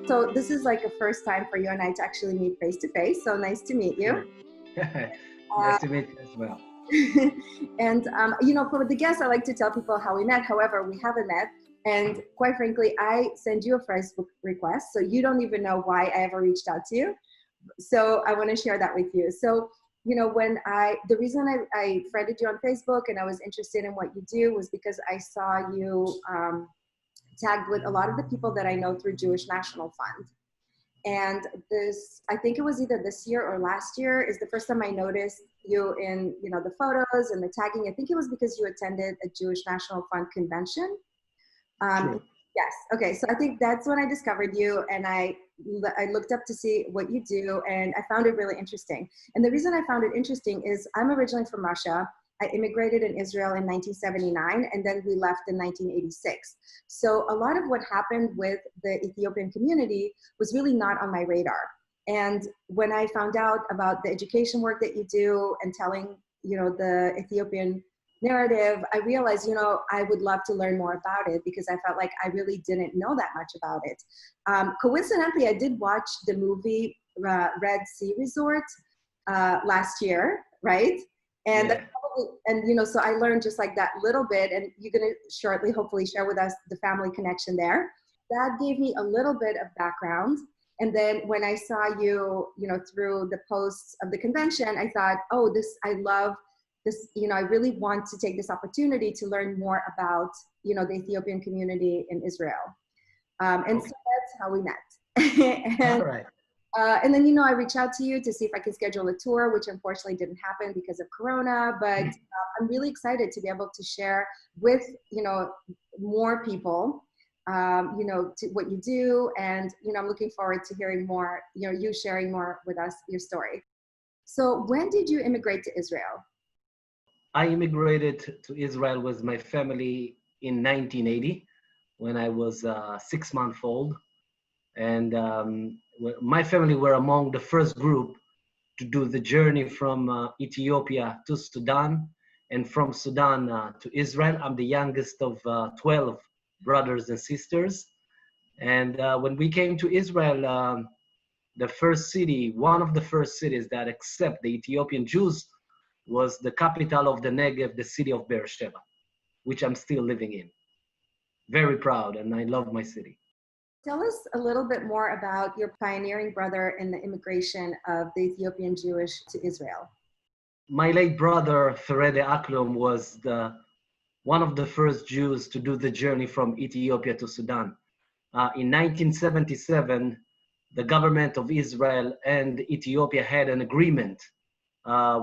So this is like a first time for you and I to actually meet face to face. So nice to meet you. Nice to meet you as well. And, you know, for the guests, I like to tell people how we met. However, we haven't met. And quite frankly, I send you a Facebook request. So you don't even know why I ever reached out to you. So I want to share that with you. So, you know, the reason I friended you on Facebook and I was interested in what you do was because I saw you tagged with a lot of the people that I know through Jewish National Fund. And this, I think it was either this year or last year, is the first time I noticed you in, you know, the photos and the tagging. I think it was because you attended a Jewish National Fund convention. True. Yes. Okay. So I think that's when I discovered you, and I looked up to see what you do, and I found it really interesting. And the reason I found it interesting is I'm originally from Russia. I immigrated in Israel in 1979, and then we left in 1986. So a lot of what happened with the Ethiopian community was really not on my radar. And when I found out about the education work that you do and telling, you know, the Ethiopian narrative, I realized, you know, I would love to learn more about it because I felt like I really didn't know that much about it. Coincidentally, I did watch the movie Red Sea Resort last year, right? And Yeah. and you know, so I learned just like that little bit, and you're gonna shortly, hopefully, share with us the family connection there. That gave me a little bit of background. And then when I saw you, you know, through the posts of the convention, I thought, oh, I love this, you know, I really want to take this opportunity to learn more about, you know, the Ethiopian community in Israel. And so that's how we met. All right. And then, you know, I reached out to you to see if I could schedule a tour, which unfortunately didn't happen because of Corona, but I'm really excited to be able to share with, you know, more people, you know, what you do. And, you know, I'm looking forward to hearing more, you know, you sharing more with us, your story. So when did you immigrate to Israel? I immigrated to Israel with my family in 1980 when I was 6 months old. And my family were among the first group to do the journey from Ethiopia to Sudan and from Sudan to Israel. I'm the youngest of 12 brothers and sisters. And when we came to Israel, the first city, one of the first cities that accept the Ethiopian Jews was the capital of the Negev, the city of Beersheba, which I'm still living in. Very proud, and I love my city. Tell us a little bit more about your pioneering brother in the immigration of the Ethiopian Jewish to Israel. My late brother, Naftali Aklum, was one of the first Jews to do the journey from Ethiopia to Sudan. In 1977, the government of Israel and Ethiopia had an agreement,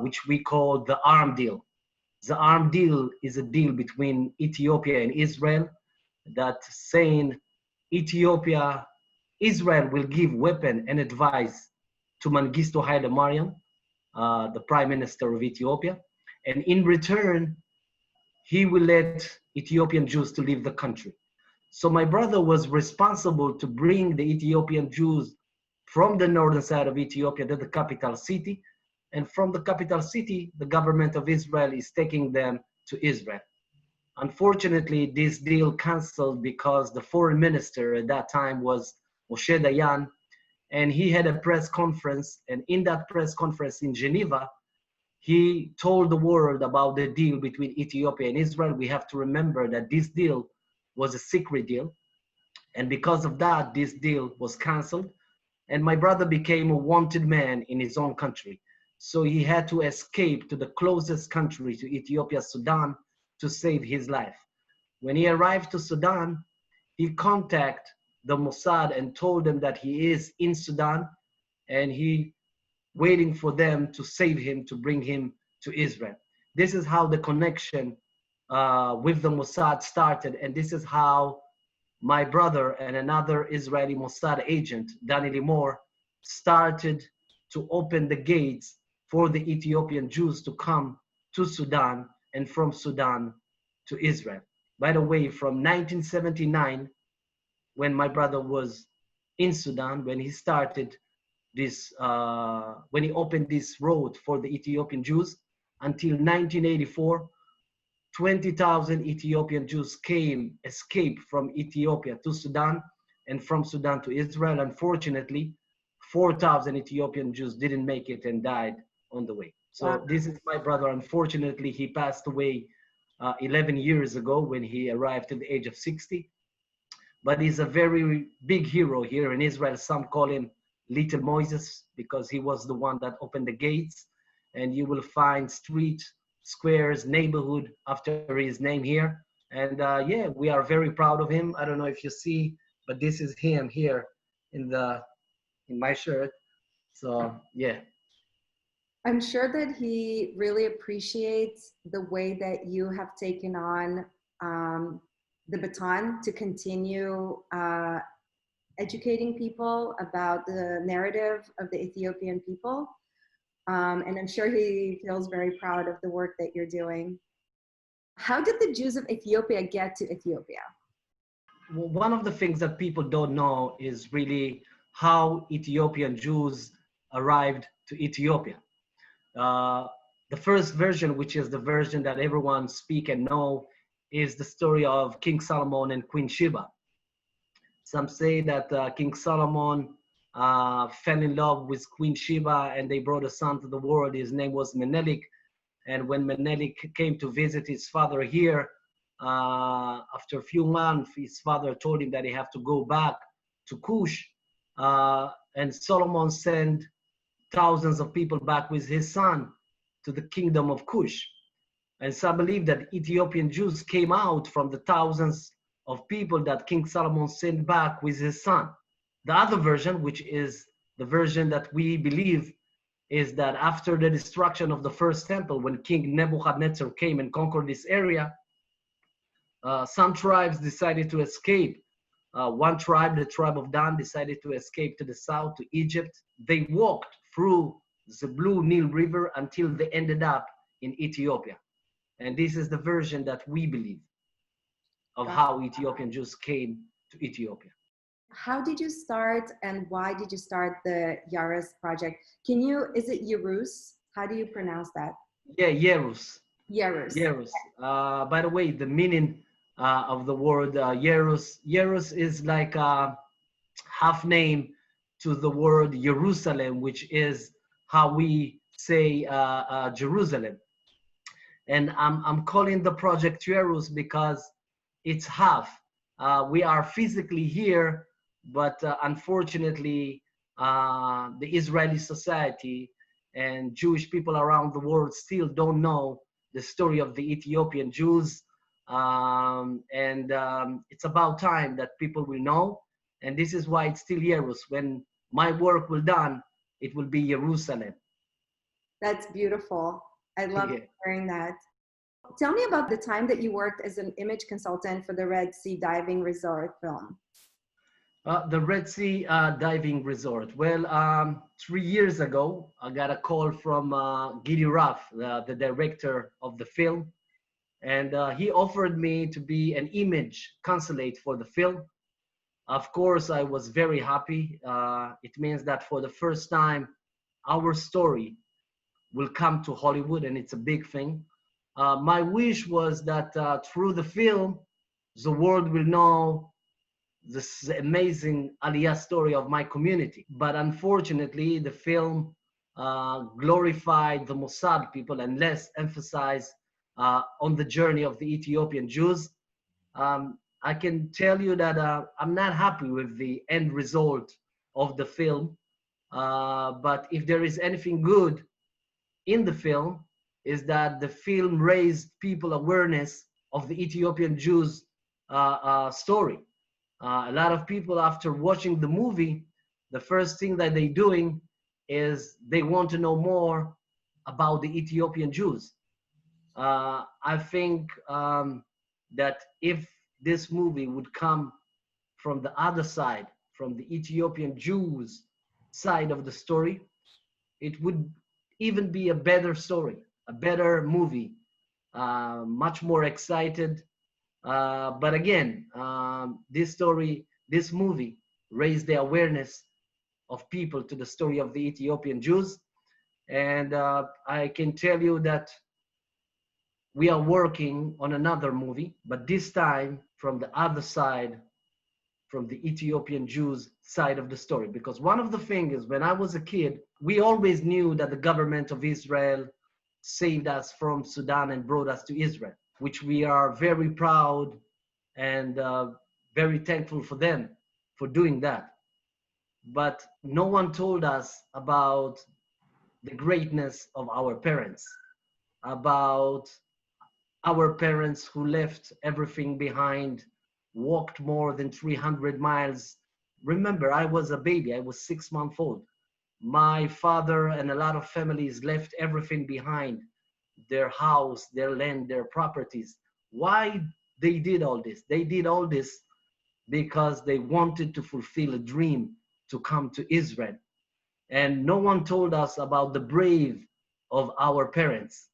which we call the arm deal. The arm deal is a deal between Ethiopia and Israel that saying Israel will give weapon and advice to Mengistu Haile Mariam, the Prime Minister of Ethiopia, and in return, he will let Ethiopian Jews to leave the country. So my brother was responsible to bring the Ethiopian Jews from the northern side of Ethiopia to the capital city, and from the capital city, the government of Israel is taking them to Israel. Unfortunately, this deal canceled because the foreign minister at that time was Moshe Dayan, and he had a press conference, and in that press conference in Geneva, he told the world about the deal between Ethiopia and Israel. We have to remember that this deal was a secret deal, and because of that, this deal was canceled, and my brother became a wanted man in his own country. So he had to escape to the closest country to Ethiopia, Sudan, to save his life. When he arrived to Sudan, he contacted the Mossad and told them that he is in Sudan and he waiting for them to save him, to bring him to Israel. This is how the connection with the Mossad started, and this is how my brother and another Israeli Mossad agent, Danny Limor, started to open the gates for the Ethiopian Jews to come to Sudan and from Sudan to Israel. By the way, from 1979, when my brother was in Sudan, when he started this, when he opened this road for the Ethiopian Jews, until 1984, 20,000 Ethiopian Jews escaped from Ethiopia to Sudan and from Sudan to Israel. Unfortunately, 4,000 Ethiopian Jews didn't make it and died on the way. So Wow. this is my brother. Unfortunately, he passed away 11 years ago when he arrived at the age of 60. But he's a very big hero here in Israel. Some call him Little Moses because he was the one that opened the gates. And you will find streets, squares, neighborhood after his name here. And yeah, we are very proud of him. I don't know if you see, but this is him here in my shirt. So yeah. I'm sure that he really appreciates the way that you have taken on the baton to continue educating people about the narrative of the Ethiopian people. And I'm sure he feels very proud of the work that you're doing. How did the Jews of Ethiopia get to Ethiopia? Well, one of the things that people don't know is really how Ethiopian Jews arrived to Ethiopia. The first version, which is the version that everyone speak and know, is the story of King Solomon and Queen Sheba. Some say that King Solomon fell in love with Queen Sheba and they brought a son to the world. His name was Menelik. And when Menelik came to visit his father here, after a few months, his father told him that he have to go back to Cush. And Solomon sent thousands of people back with his son to the kingdom of Cush. And some believe that Ethiopian Jews came out from the thousands of people that King Solomon sent back with his son. The other version, which is the version that we believe, is that after the destruction of the first temple, when King Nebuchadnezzar came and conquered this area, some tribes decided to escape. One tribe, the tribe of Dan, decided to escape to the south, to Egypt. They walked through the Blue Nile River until they ended up in Ethiopia. And this is the version that we believe of how Ethiopian Jews came to Ethiopia. How did you start and why did you start the Yerus Project? Is it Yerus? How do you pronounce that? Yeah, Yerus. Yerus. Yerus. By the way, the meaning of the word Yerus, Yerus is like a half name to the word Jerusalem, which is how we say Jerusalem. And I'm calling the project Yerus because it's half. We are physically here, but unfortunately, the Israeli society and Jewish people around the world still don't know the story of the Ethiopian Jews. It's about time that people will know. And this is why it's still Yerus. When my work will done, it will be Jerusalem. That's beautiful. I love hearing that. Tell me about the time that you worked as an image consultant for the Red Sea diving resort film. The Red Sea diving resort. Well, 3 years ago, I got a call from Gidi Raff, the director of the film. And he offered me to be an image consulate for the film. Of course, I was very happy. It means that for the first time, our story will come to Hollywood, and it's a big thing. My wish was that through the film, the world will know this amazing Aliyah story of my community. But unfortunately, the film glorified the Mossad people and less emphasized on the journey of the Ethiopian Jews. I can tell you that I'm not happy with the end result of the film. But if there is anything good in the film, is that the film raised people awareness of the Ethiopian Jews story. A lot of people, after watching the movie, the first thing that they're doing is they want to know more about the Ethiopian Jews. I think that if this movie would come from the other side, from the Ethiopian Jews side of the story, it would even be a better story, a better movie, much more excited. But again, this movie raised the awareness of people to the story of the Ethiopian Jews. And I can tell you that we are working on another movie, but this time from the other side from the Ethiopian Jews side of the story. Because one of the things is, when I was a kid, we always knew that the government of Israel saved us from Sudan and brought us to Israel, which we are very proud and very thankful for them for doing that. But no one told us about the greatness of our parents, about our parents who left everything behind, walked more than 300 miles. Remember, I was a baby, I was 6 months old. My father and a lot of families left everything behind, their house, their land, their properties. Why they did all this? They did all this because they wanted to fulfill a dream to come to Israel. And no one told us about the brave of our parents.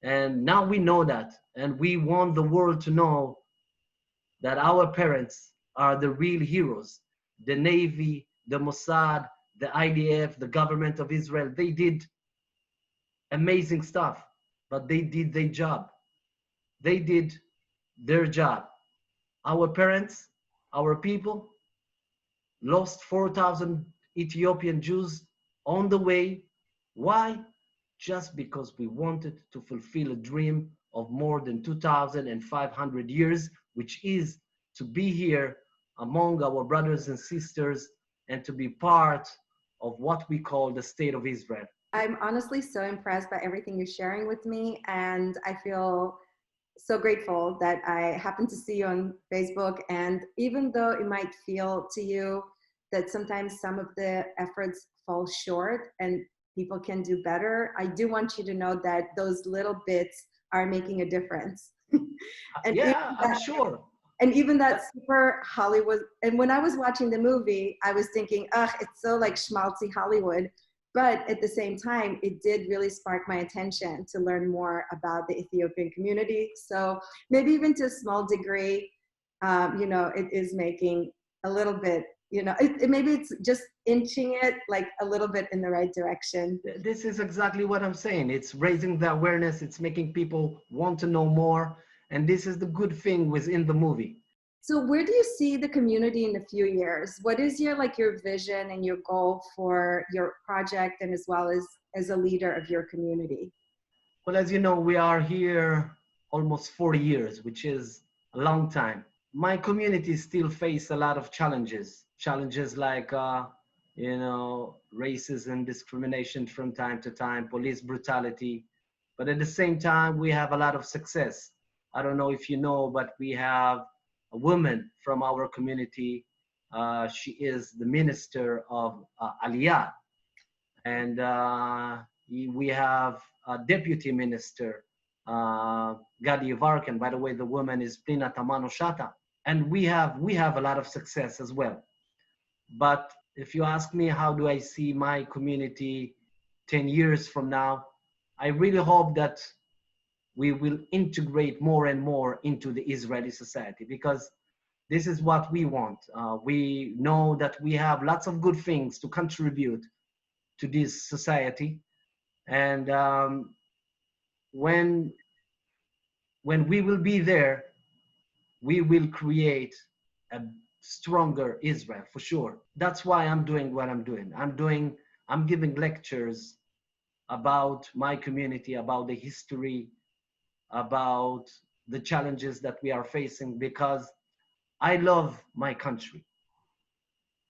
And now we know that, and we want the world to know that our parents are the real heroes. The Navy, the Mossad, the IDF, the government of Israel, they did amazing stuff, but they did their job. They did their job. Our parents, our people, lost 4,000 Ethiopian Jews on the way. Why? Just because we wanted to fulfill a dream of more than 2,500 years, which is to be here among our brothers and sisters and to be part of what we call the state of Israel. I'm honestly so impressed by everything you're sharing with me, and I feel so grateful that I happen to see you on Facebook. And even though it might feel to you that sometimes some of the efforts fall short and people can do better, I do want you to know that those little bits are making a difference. And yeah, I'm sure. And even that super Hollywood, and when I was watching the movie, I was thinking, ugh, it's so like schmaltzy Hollywood. But at the same time, it did really spark my attention to learn more about the Ethiopian community. So maybe even to a small degree, it is making a little bit, maybe it's just inching it like a little bit in the right direction. This is exactly what I'm saying. It's raising the awareness. It's making people want to know more. And this is the good thing within the movie. So where do you see the community in a few years? What is your vision and your goal for your project, and as well as a leader of your community? Well, as you know, we are here almost 40 years, which is a long time. My community still face a lot of challenges like, racism, discrimination from time to time, police brutality. But at the same time, we have a lot of success. I don't know if you know, but we have a woman from our community. She is the minister of Aliyah. And we have a deputy minister, Gadi Varkan. By the way, the woman is Plina Tamano Shata. And we have a lot of success as well. But if you ask me, how do I see my community 10 years from now? I really hope that we will integrate more and more into the Israeli society, because this is what we want. We know that we have lots of good things to contribute to this society. And when we will be there, we will create a stronger Israel for sure. That's why I'm doing what I'm doing. I'm giving lectures about my community, about the history, about the challenges that we are facing, because I love my country.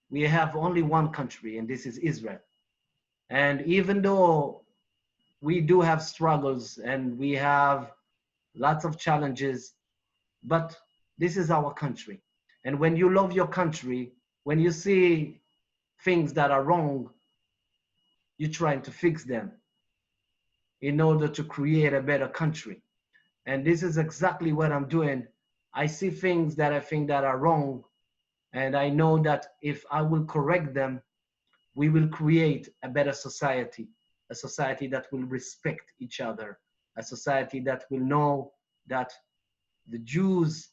We have only one country, and this is Israel. And even though we do have struggles and we have lots of challenges, but this is our country. And when you love your country, when you see things that are wrong, you're trying to fix them in order to create a better country. And this is exactly what I'm doing. I see things that I think that are wrong, and I know that if I will correct them, we will create a better society, a society that will respect each other, a society that will know that the Jews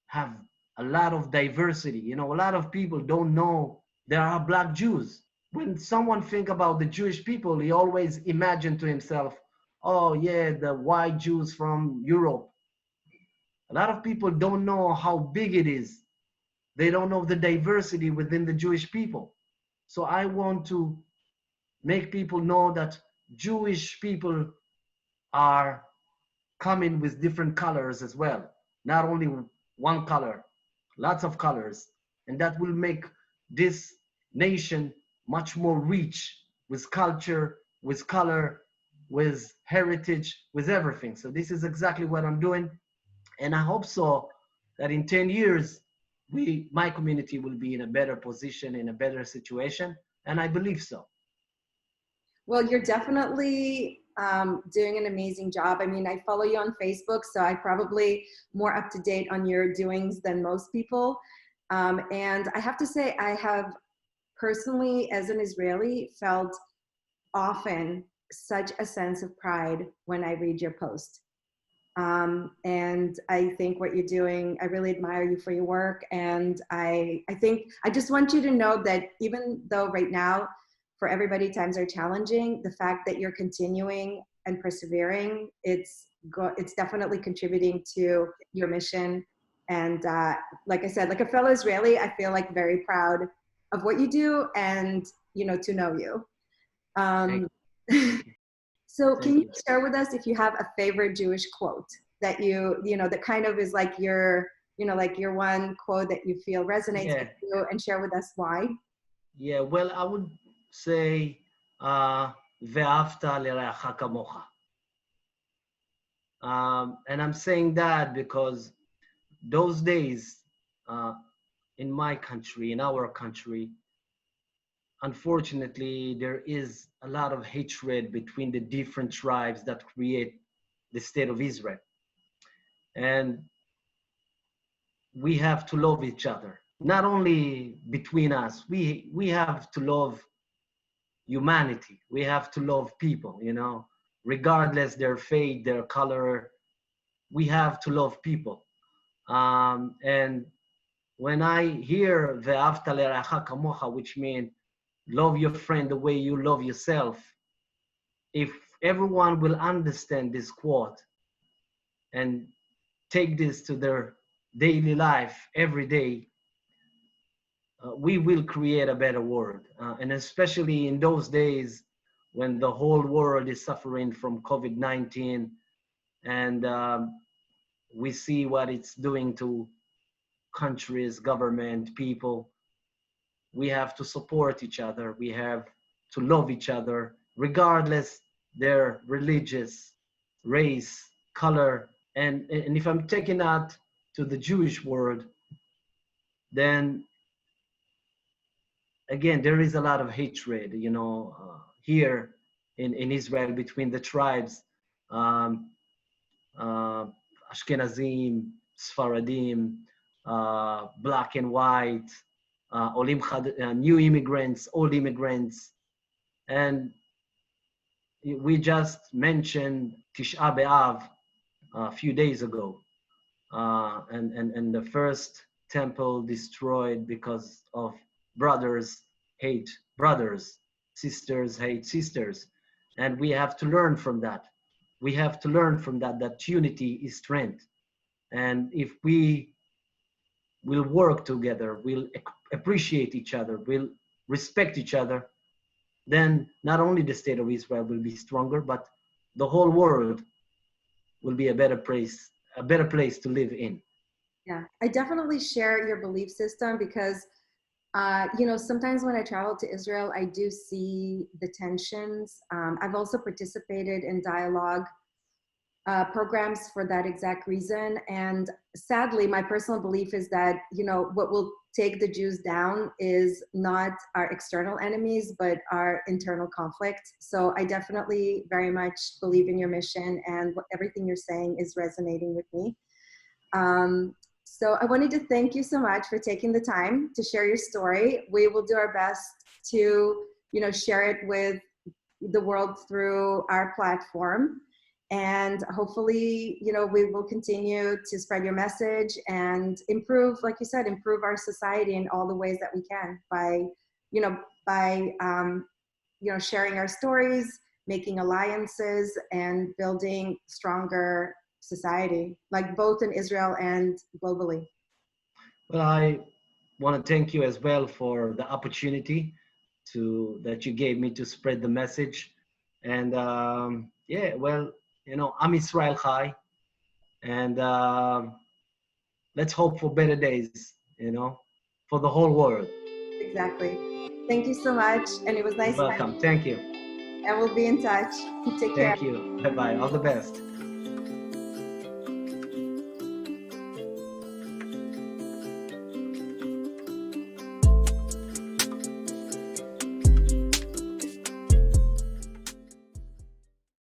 have a lot of diversity. A lot of people don't know there are Black Jews. When someone think about the Jewish people, he always imagine to himself, oh yeah, the white Jews from Europe. A lot of people don't know how big it is, They don't know the diversity within the Jewish people. So I want to make people know that Jewish people are coming with different colors as well, not only one color, lots of colors, and that will make this nation much more rich with culture, with color, with heritage, with everything. So this is exactly what I'm doing, and I hope so that in 10 years my community will be in a better position, in a better situation, and I believe so. Well, you're definitely doing an amazing job. I mean, I follow you on Facebook, so I'm probably more up to date on your doings than most people. And I have to say, I have personally, as an Israeli, felt often such a sense of pride when I read your post. And I think what you're doing, I really admire you for your work. And I think, I just want you to know that even though right now, for everybody, times are challenging, the fact that you're continuing and persevering, it's definitely contributing to your mission. And like I said, like a fellow Israeli, I feel like very proud of what you do and, you know, to know you. So can you share with us if you have a favorite Jewish quote that you know, that kind of is like your, you know, like your one quote that you feel resonates with you, and share with us why? Yeah, well, I would say, "Ve'afta l'reacha kamocha." And I'm saying that because those days in my country, in our country, unfortunately, there is a lot of hatred between the different tribes that create the state of Israel. And we have to love each other, not only between us. We have to love humanity. We have to love people, you know, regardless their faith, their color. We have to love people. And when I hear ve'afta l'reacha kamocha, which means love your friend the way you love yourself, if everyone will understand this quote and take this to their daily life every day, we will create a better world. And especially in those days when the whole world is suffering from COVID-19, and we see what it's doing to countries, government, people. We have to support each other. We have to love each other, regardless their religious, race, color. And if I'm taking that to the Jewish world, then again, there is a lot of hatred, you know, here in Israel between the tribes, Ashkenazim, Sfaradim, black and white, new immigrants, old immigrants. And we just mentioned Tisha B'Av a few days ago, and the first temple destroyed because of brothers hate brothers, sisters hate sisters. And we have to learn from that. We have to learn from that, that unity is strength. And if we will work together, we'll appreciate each other, we'll respect each other, then not only the state of Israel will be stronger, but the whole world will be a better place to live in. Yeah, I definitely share your belief system because, you know, sometimes when I travel to Israel, I do see the tensions. I've also participated in dialogue programs for that exact reason. And sadly, my personal belief is that, you know, what will take the Jews down is not our external enemies, but our internal conflict. So I definitely very much believe in your mission, and everything you're saying is resonating with me. So I wanted to thank you so much for taking the time to share your story. We will do our best to, you know, share it with the world through our platform. And hopefully, you know, we will continue to spread your message and improve, like you said, improve our society in all the ways that we can by, you know, sharing our stories, making alliances, and building stronger society, like both in Israel and globally. Well, want to thank you as well for the opportunity that you gave me to spread the message. And yeah, well, I'm Israel Chai, and let's hope for better days, for the whole world. Exactly. Thank you so much. And it was You're nice welcome. having Thank you. you. And we'll be in touch. Take care. Thank you. Bye-bye. All the best.